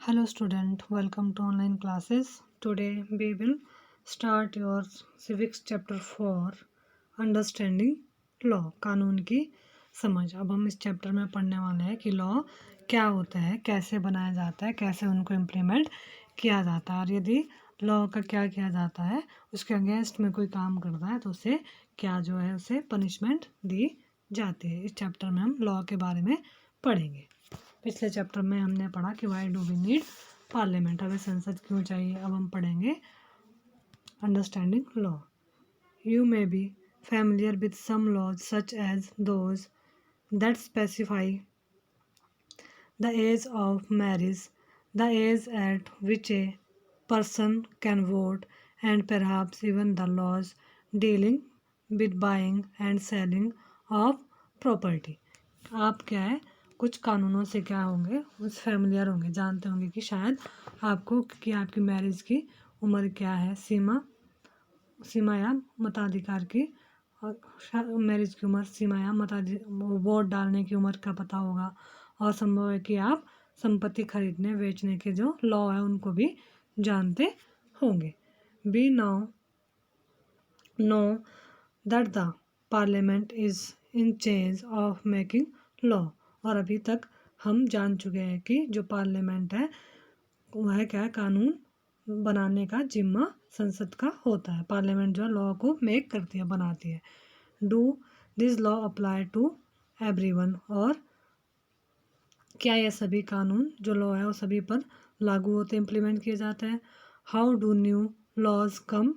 Hello student, welcome to online classes. Today we will start your civics chapter 4 understanding law, कानून की समझ। अब हम इस चैप्टर में पढ़ने वाले हैं कि लॉ क्या होता है, कैसे बनाया जाता है, कैसे उनको इम्प्लीमेंट किया जाता है और यदि लॉ का क्या किया जाता है, उसके अगेंस्ट में कोई काम करता है तो उसे क्या जो है उसे पनिशमेंट दी जाती है। इस चैप्टर में हम लॉ के बारे में पढ़ेंगे। पिछले चैप्टर में हमने पढ़ा कि why do we need parliament, हमें संसद क्यों चाहिए। अब हम पढ़ेंगे understanding law. You may be familiar with some laws such as those that specify the age of marriage, the age at which a person can vote, and perhaps even the laws dealing with buying and selling of property. आप क्या है कुछ कानूनों से क्या होंगे उस familiar होंगे, जानते होंगे कि शायद आपको कि आपकी मैरिज की उम्र क्या है, सीमा या मताधिकार की और मैरिज की उम्र, सीमा या वोट डालने की उम्र का पता होगा और संभव है कि आप संपत्ति खरीदने बेचने के जो लॉ है उनको भी जानते होंगे। We now know that the parliament is in charge of making law, और अभी तक हम जान चुके हैं कि जो पार्लियामेंट है वह क्या है, कानून बनाने का जिम्मा संसद का होता है। पार्लियामेंट जो लॉ को मेक करती है, बनाती है। Do this law apply to everyone, और क्या यह सभी कानून जो लॉ है वो सभी पर लागू होते इम्प्लीमेंट किए जाते हैं। How do new laws come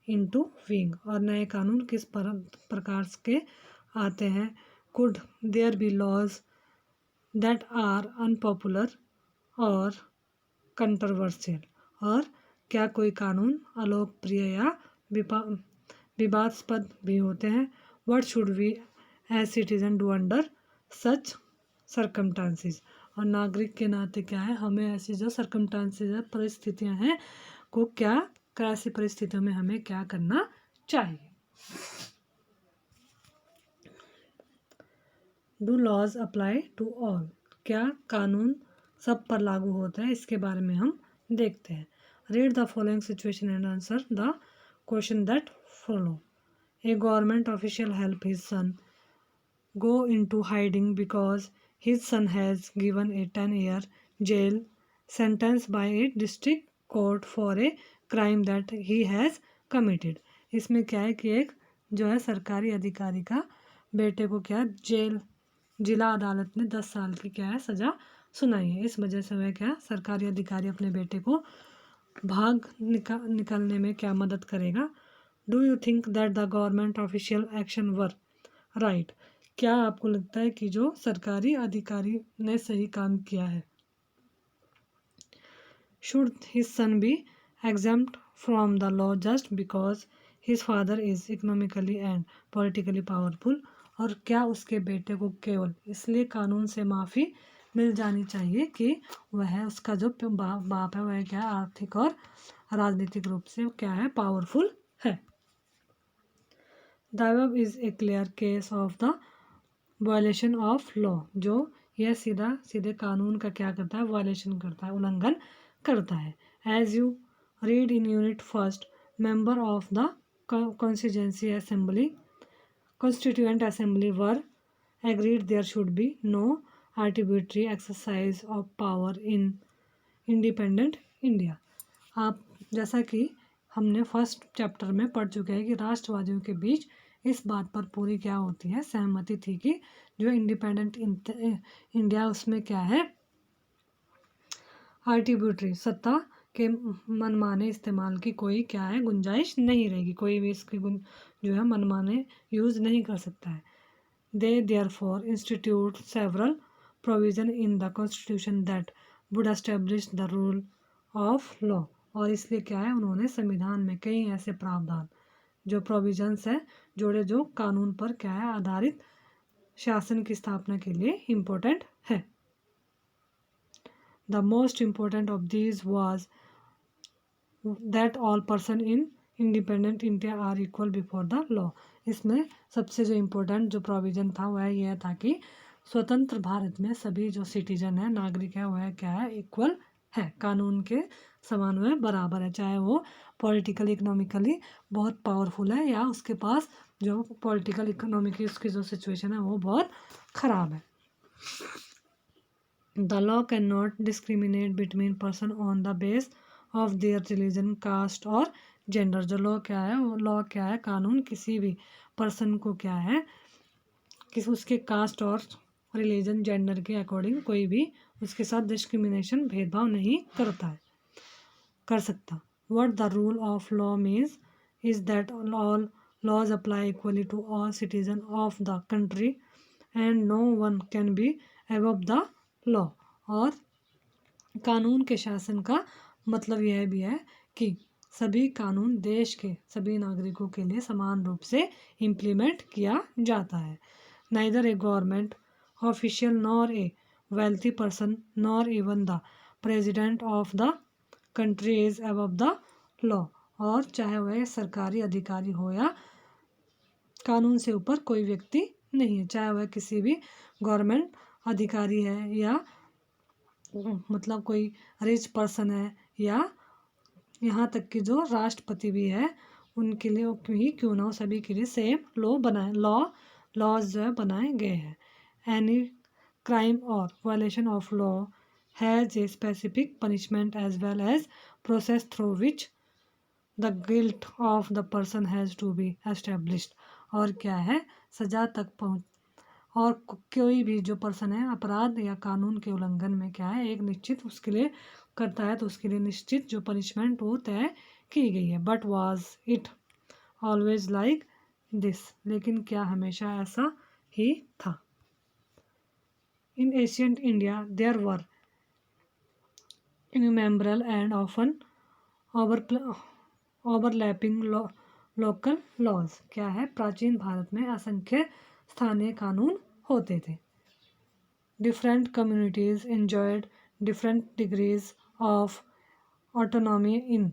into being, और नए कानून किस प्रकार के आते हैं। Could there be laws that are unpopular और कंट्रोवर्शियल, और क्या कोई कानून अलोकप्रिय या विवादास्पद भी होते हैं। What should we as citizen do under such circumstances, और नागरिक के नाते क्या है हमें ऐसी जो सरकमस्टांसिस है, परिस्थितियां हैं को क्या ऐसी परिस्थितियों में हमें क्या करना चाहिए। Do laws apply to all, क्या कानून सब पर लागू होता है, इसके बारे में हम देखते हैं। Read the following situation and answer the question that follow. A government official help his son go into hiding because his son has given a 10-year jail sentence by a district court for a crime that he has committed। इसमें क्या है कि एक जो है सरकारी अधिकारी का बेटे को क्या जिला अदालत ने 10 साल की क्या है सज़ा सुनाई है। इस वजह से वह क्या सरकारी अधिकारी अपने बेटे को निकलने में क्या मदद करेगा। Do you think that the government official action were right, क्या आपको लगता है कि जो सरकारी अधिकारी ने सही काम किया है। Should his son be exempt from the law just because his father is economically and politically powerful, और क्या उसके बेटे को केवल इसलिए कानून से माफ़ी मिल जानी चाहिए कि वह उसका जो बाप है वह क्या आर्थिक और राजनीतिक रूप से क्या है पावरफुल है। The above is a clear case of the violation of law, जो यह सीधे कानून का क्या करता है, वायलेशन करता है, उल्लंघन करता है। As you read in unit first, member of the constituent assembly were agreed there should be no arbitrary exercise of power in independent India. आप जैसा कि हमने फर्स्ट चैप्टर में पढ़ चुके हैं कि राष्ट्रवादियों के बीच इस बात पर पूरी क्या होती है सहमति थी कि जो इंडिपेंडेंट इंडिया उसमें क्या है आर्बिट्रेरी सत्ता के मनमाने इस्तेमाल की कोई क्या है गुंजाइश नहीं रहेगी, कोई भी इसकी जो है मनमाने यूज़ नहीं कर सकता है। They therefore institute several provision in the constitution that would establish the rule of law, और इसलिए क्या है उन्होंने संविधान में कई ऐसे प्रावधान जो प्रोविजंस है जोड़े जो कानून पर क्या है आधारित शासन की स्थापना के लिए इम्पोर्टेंट है। The most important of these was that all person in independent India are equal before the law. इसमें सबसे जो इम्पोर्टेंट जो प्रोविज़न था वह यह था कि स्वतंत्र भारत में सभी जो सिटीजन है नागरिक है वह क्या है इक्वल है, कानून के समान वह बराबर है, चाहे वो पॉलिटिकली इकोनॉमिकली बहुत पावरफुल है या उसके पास जो पॉलिटिकल इकोनॉमिकली उसकी जो सिचुएशन है वो बहुत ख़राब है। The law cannot discriminate between person on the base of their religion, caste और gender। जो लॉ क्या है, वो लॉ क्या है, कानून किसी भी पर्सन को क्या है, किसी उसके कास्ट और रिलीजन जेंडर के अकॉर्डिंग कोई भी उसके साथ डिस्क्रिमिनेशन भेदभाव नहीं कर सकता। What the rule of law means is that all laws apply equally to all citizens of the country and no one can be above the law। और कानून के शासन का मतलब यह भी है कि सभी कानून देश के सभी नागरिकों के लिए समान रूप से इम्प्लीमेंट किया जाता है। Neither a government official nor a wealthy person nor even the president of the country is above the law। और चाहे वह सरकारी अधिकारी हो या कानून से ऊपर कोई व्यक्ति नहीं है, चाहे वह किसी भी गवर्नमेंट अधिकारी है या मतलब कोई रिच पर्सन है या यहाँ तक कि जो राष्ट्रपति भी है, उनके लिए भी क्यों ना हो, सभी के लिए सेम लॉज जो है बनाए गए हैं। Any crime or violation of law has a specific punishment as well as process through which the guilt of the person has to be established. और क्या है, सजा तक पहुँच और कोई भी जो पर्सन है अपराध या कानून के उल्लंघन में क्या है एक निश्चित उसके लिए करता है तो उसके लिए निश्चित जो पनिशमेंट वो तय की गई है। But was it always like this, लेकिन क्या हमेशा ऐसा ही था। In ancient India there were innumerable and often overlapping local laws. क्या है, प्राचीन भारत में असंख्य स्थानीय कानून होते थे। Different communities enjoyed different degrees of autonomy in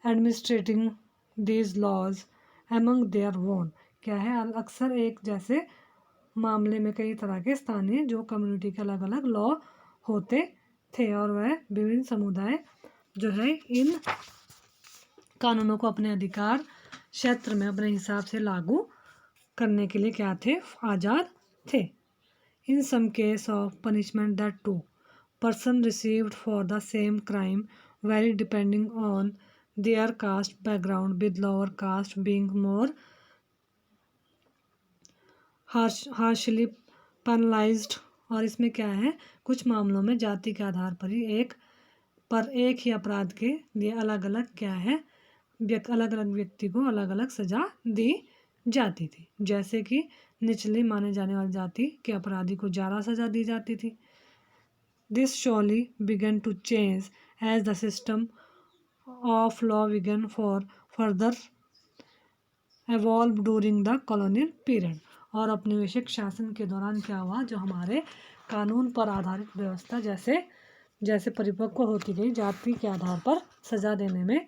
administrating these laws among their own. क्या है, अक्सर एक जैसे मामले में कई तरह के स्थानीय जो कम्युनिटी के अलग अलग लॉ होते थे और वह विभिन्न समुदाय जो है इन कानूनों को अपने अधिकार क्षेत्र में अपने हिसाब से लागू करने के लिए क्या थे, आज़ाद थे। In some case of punishment that two person received for the same crime vary depending on their caste background with lower caste being more harshly penalized. और इसमें क्या है, कुछ मामलों में जाति के आधार पर ही एक ही अपराध के लिए अलग अलग क्या है, अलग अलग व्यक्ति को अलग अलग सजा दी जाती थी। जैसे कि निचली माने जाने वाली जाति के अपराधी को ज़्यादा सजा दी जाती थी। This slowly began to change as the system of law began for further evolve during the colonial period. और औपनिवेशिक शासन के दौरान क्या हुआ, जो हमारे कानून पर आधारित व्यवस्था जैसे जैसे परिपक्व होती गई, जाति के आधार पर सजा देने में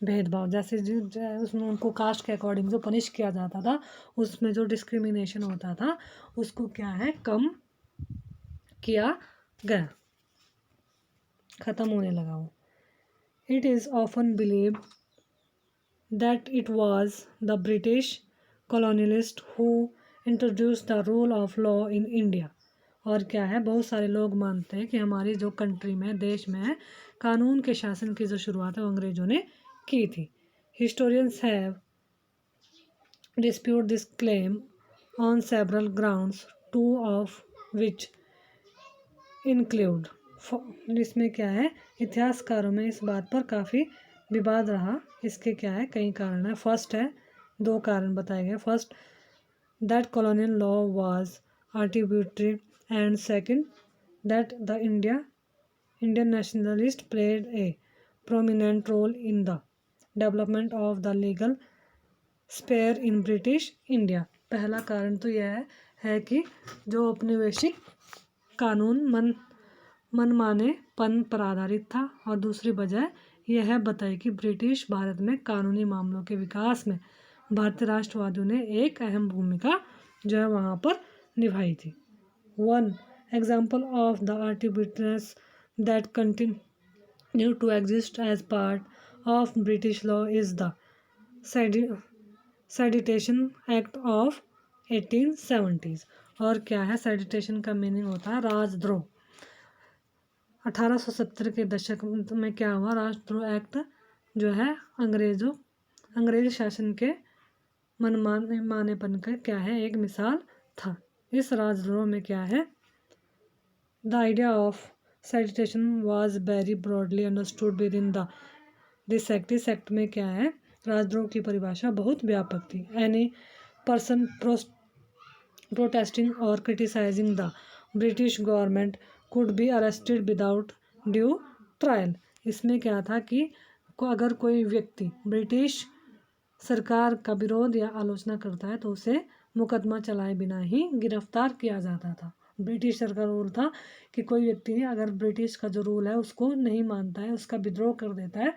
भेदभाव, जैसे उसमें उनको कास्ट के अकॉर्डिंग जो पनिश किया जाता था, उसमें जो डिस्क्रिमिनेशन होता था उसको क्या है कम किया गया, ख़त्म होने लगा वो। It is often believe that it was the British colonialist who introduced the rule of law in India. और क्या है, बहुत सारे लोग मानते हैं कि हमारी जो कंट्री में देश में है कानून के शासन की जो शुरुआत है वो अंग्रेज़ों ने की थी। Historians have dispute this claim on several grounds, two of which include. इसमें क्या है, इतिहासकारों में इस बात पर काफ़ी विवाद रहा। इसके क्या है, कई कारण है। फर्स्ट है, दो कारण बताए गए। First, that colonial law was arbitrary and second that the Indian nationalist played a prominent role in the development of the legal sphere in British India। पहला कारण तो यह है कि जो औपनिवेशिक कानून मनमानेपन पर आधारित था, और दूसरी वजह यह बताई कि ब्रिटिश भारत में कानूनी मामलों के विकास में भारतीय राष्ट्रवादियों ने एक अहम भूमिका जो है वहाँ पर निभाई थी। One example of the arbitrariness that due to exist as part of British law is the sedition act of 1870s। और क्या है सेडिटेशन का मीनिंग होता है राजद्रोह। 1870 के दशक में क्या हुआ, राजद्रोह एक्ट जो है अंग्रेज शासन के मानेपन का क्या है एक मिसाल था। इस राजद्रोह में क्या है, the idea of sedition was very broadly understood within the this act. इस एक्ट में क्या है, राजद्रोह की परिभाषा बहुत व्यापक थी। Any person protesting or criticizing the British government could be arrested without due trial। इसमें क्या था कि अगर कोई व्यक्ति ब्रिटिश सरकार का विरोध या आलोचना करता है तो उसे मुकदमा चलाए बिना ही गिरफ्तार किया जाता था। ब्रिटिश सरकार रूल था कि कोई व्यक्ति अगर ब्रिटिश का जो रूल है उसको नहीं मानता है, उसका विद्रोह कर देता है,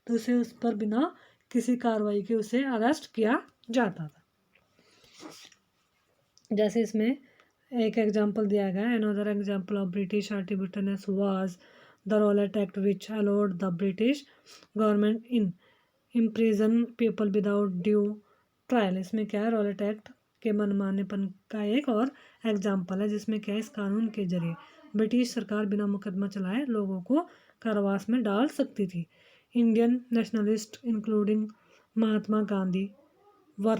तो उसे उस पर बिना किसी कार्रवाई के उसे अरेस्ट किया जाता था। जैसे इसमें एक एग्जांपल दिया गया है, another example of British arbitrariness was the Rowlatt act which allowed the British government in imprison people without due trial. इसमें क्या है, रॉलेट एक्ट के मनमानेपन का एक और एग्जांपल है, जिसमें क्या है इस कानून के जरिए ब्रिटिश सरकार बिना मुकदमा चलाए लोगों को कारावास में डाल सकती थी। Indian nationalist including Mahatma Gandhi were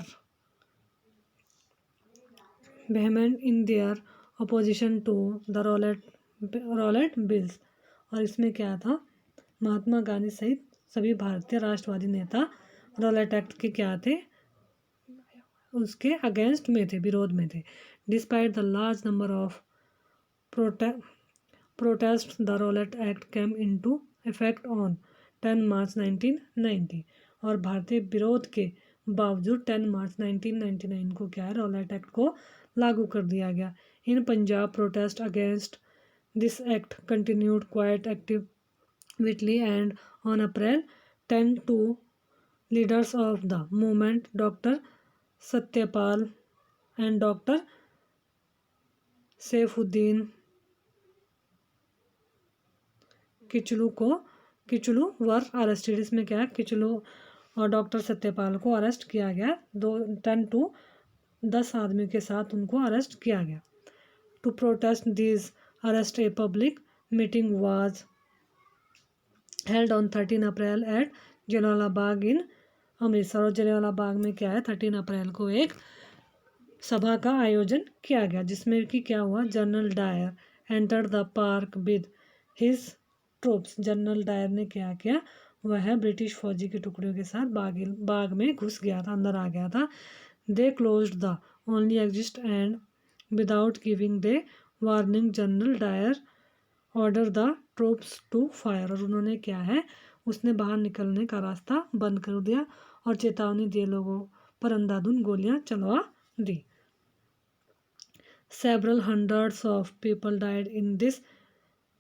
vehement in their opposition to the Rowlatt bills. और इसमें क्या था, महात्मा गांधी सहित सभी भारतीय राष्ट्रवादी नेता रॉलेट एक्ट के क्या थे, उसके अगेंस्ट में थे, विरोध में थे। Despite the large number of protest the Rowlatt act came into effect on 10 मार्च 1990। और भारतीय विरोध के बावजूद 10 मार्च 1999 को क्या है रॉलेट एक्ट को लागू कर दिया गया। In Punjab protest against this act continued quite actively and on April 10 two leaders of the movement doctor Satyapal and doctor Saifuddin Kitchlew were arrested. इसमें क्या है, किचलू और डॉक्टर सत्यपाल को अरेस्ट किया गया। 10 आदमी के साथ उनको अरेस्ट किया गया। To protest this arrest a public meeting was held on 13 April at Jallianwala Bagh in Amritsar. और जलियांवाला बाग में क्या है 13 अप्रैल को एक सभा का आयोजन किया गया, जिसमें कि क्या हुआ, General Dyer enter the park with his troops. General Dyer ने क्या किया, वह ब्रिटिश फौजी के टुकड़ियों के साथ बाग में घुस गया था, अंदर आ गया था। They closed the only exit and without giving the warning General Dyer order the troops to fire. और उन्होंने क्या है, उसने बाहर निकलने का रास्ता बंद कर दिया और चेतावनी दिए लोगों पर अंधाधुंध गोलियां चलवा दी। Several hundreds of people died in this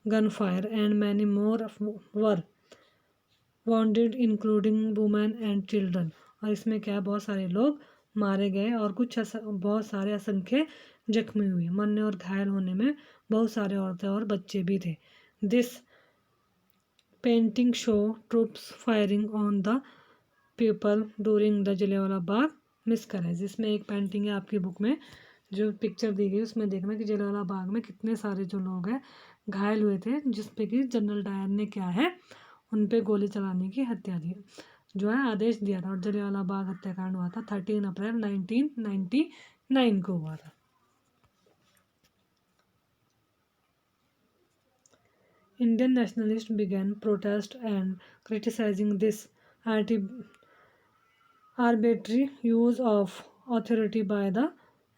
gunfire and many more were wounded including women and children। और इसमें क्या है, बहुत सारे लोग मारे गए और बहुत सारे असंख्य जख्मी हुए। मरने और घायल होने में बहुत सारे औरतें और बच्चे भी थे। This painting show troops firing on the people during the Jallianwala Bagh massacre. इसमें एक पेंटिंग है आपकी बुक में, जो पिक्चर दी गई उसमें देखना कि जलियांवाला बाग में कितने सारे जो लोग हैं घायल हुए थे, जिसपे कि जनरल डायर ने क्या है उन पे गोली चलाने की हत्या दी जो है आदेश दिया था। और जलियांवाला बाग हत्याकांड हुआ था 13 अप्रैल 1999 को हुआ था। Indian nationalist began protest and criticising this arbitrary use of authority by the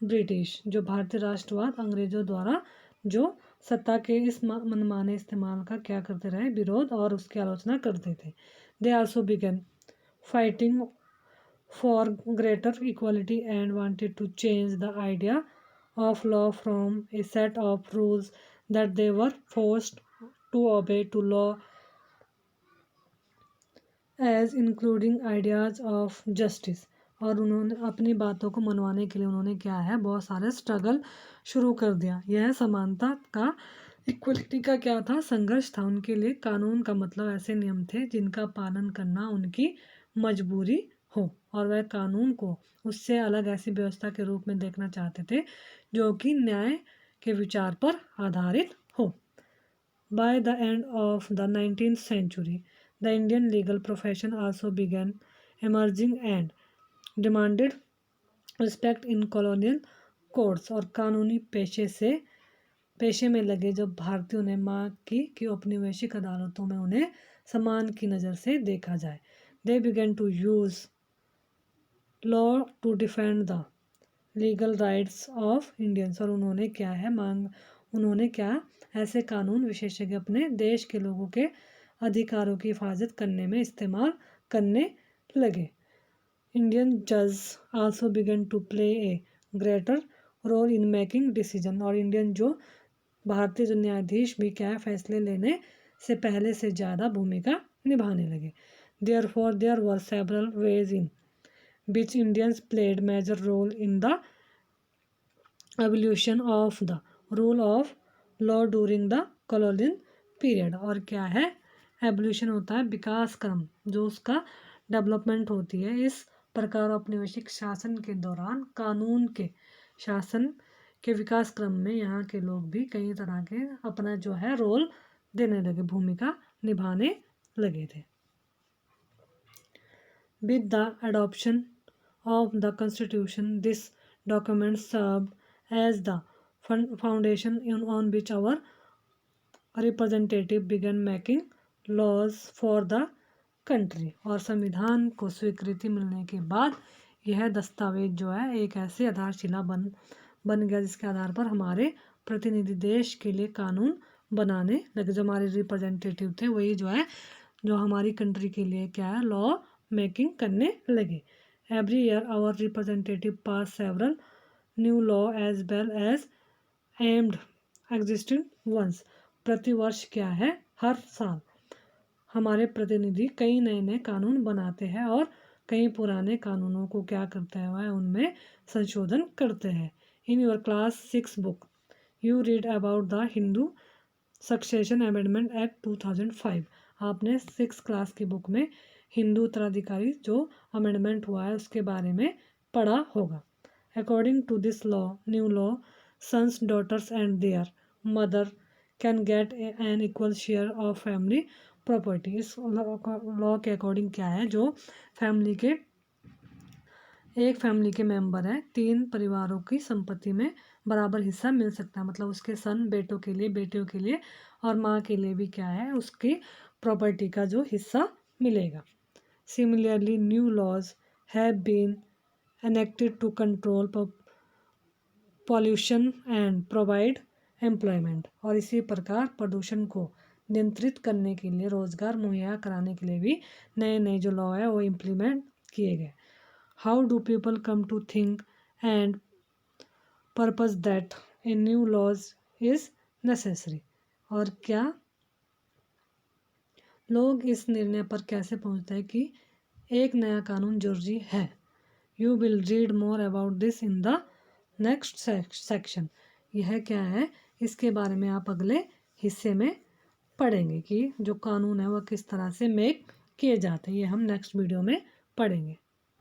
British. जो भारतीय राष्ट्रवाद अंग्रेजों द्वारा जो सत्ता के इस मनमाने इस्तेमाल का क्या करते रहे, विरोध और उसकी आलोचना करते थे। They also began fighting for greater equality and wanted to change the idea of law from a set of rules that they were forced to obey to law as including ideas of justice. और उन्होंने अपनी बातों को मनवाने के लिए उन्होंने क्या है बहुत सारे स्ट्रगल शुरू कर दिया। यह समानता का इक्वलिटी का क्या था, संघर्ष था उनके लिए। कानून का मतलब ऐसे नियम थे जिनका पालन करना उनकी मजबूरी हो, और वह कानून को उससे अलग ऐसी व्यवस्था के रूप में देखना चाहते थे जो कि न्याय के विचार पर आधारित हो। By the end of the 19th century, the Indian legal profession also began emerging and demanded respect in colonial courts। और कानूनी पेशे में लगे जब भारतीयों ने मांग की कि औपनिवेशिक अदालतों में उन्हें सम्मान की नज़र से देखा जाए। They began to use law to defend the legal rights of Indians. और उन्होंने क्या ऐसे कानून विशेषज्ञ अपने देश के लोगों के अधिकारों की हिफाजत करने में इस्तेमाल करने लगे। इंडियन जज also began to play a greater role in making decision. और भारतीय जो न्यायाधीश भी क्या है, फैसले लेने से पहले से ज़्यादा भूमिका निभाने लगे। Therefore there were several ways in which Indians played major role in the evolution of the rule of law during the colonial period। और क्या है, एवोल्यूशन होता है विकास क्रम, जो उसका डेवलपमेंट होती है। इस प्रकार औपनिवेशिक शासन के दौरान कानून के शासन के विकास क्रम में यहाँ के लोग भी कई तरह के अपना जो है रोल देने लगे, भूमिका निभाने लगे थे। With the adoption of the Constitution, this document served as the foundation on which our representative began making laws for the country। और संविधान को स्वीकृति मिलने के बाद यह दस्तावेज जो है एक ऐसी आधारशिला बन गया जिसके आधार पर हमारे प्रतिनिधि देश के लिए कानून बनाने लगे। जो हमारे रिप्रेजेंटेटिव थे वही जो हमारी कंट्री के लिए क्या है, लॉ मेकिंग करने लगे। Every year our representative pass several new law as well as amend existing ones. प्रतिवर्ष क्या है, हर साल हमारे प्रतिनिधि कई नए नए कानून बनाते हैं और कई पुराने कानूनों को क्या करते हैं, वह उनमें संशोधन करते हैं। In your class 6 book you read about the Hindu succession amendment act 2005। आपने 6 क्लास की बुक में हिंदू उत्तराधिकारी जो अमेंडमेंट हुआ है उसके बारे में पढ़ा होगा। According to this law, new law, sons, daughters and their mother can get an equal share of family property. इस लॉ के अकॉर्डिंग क्या है, जो एक फैमिली के मेंबर हैं, 3 परिवारों की संपत्ति में बराबर हिस्सा मिल सकता है। मतलब उसके सन बेटों के लिए, बेटियों के लिए और माँ के लिए भी क्या है, उसकी प्रॉपर्टी का जो हिस्सा मिलेगा। Similarly, new laws have been enacted to control pollution and provide employment। और इसी प्रकार प्रदूषण को नियंत्रित करने के लिए, रोजगार मुहैया कराने के लिए भी नए नए जो लॉ है वो इम्प्लीमेंट किए गए। How do people come to think and purpose that a new laws is necessary. और क्या लोग इस निर्णय पर कैसे पहुंचते हैं कि एक नया कानून जरूरी है। You will read more about this in the next section. यह क्या है, इसके बारे में आप अगले हिस्से में पढ़ेंगे कि जो कानून है वह किस तरह से मेक किए जाते हैं। ये हम नेक्स्ट वीडियो में पढ़ेंगे।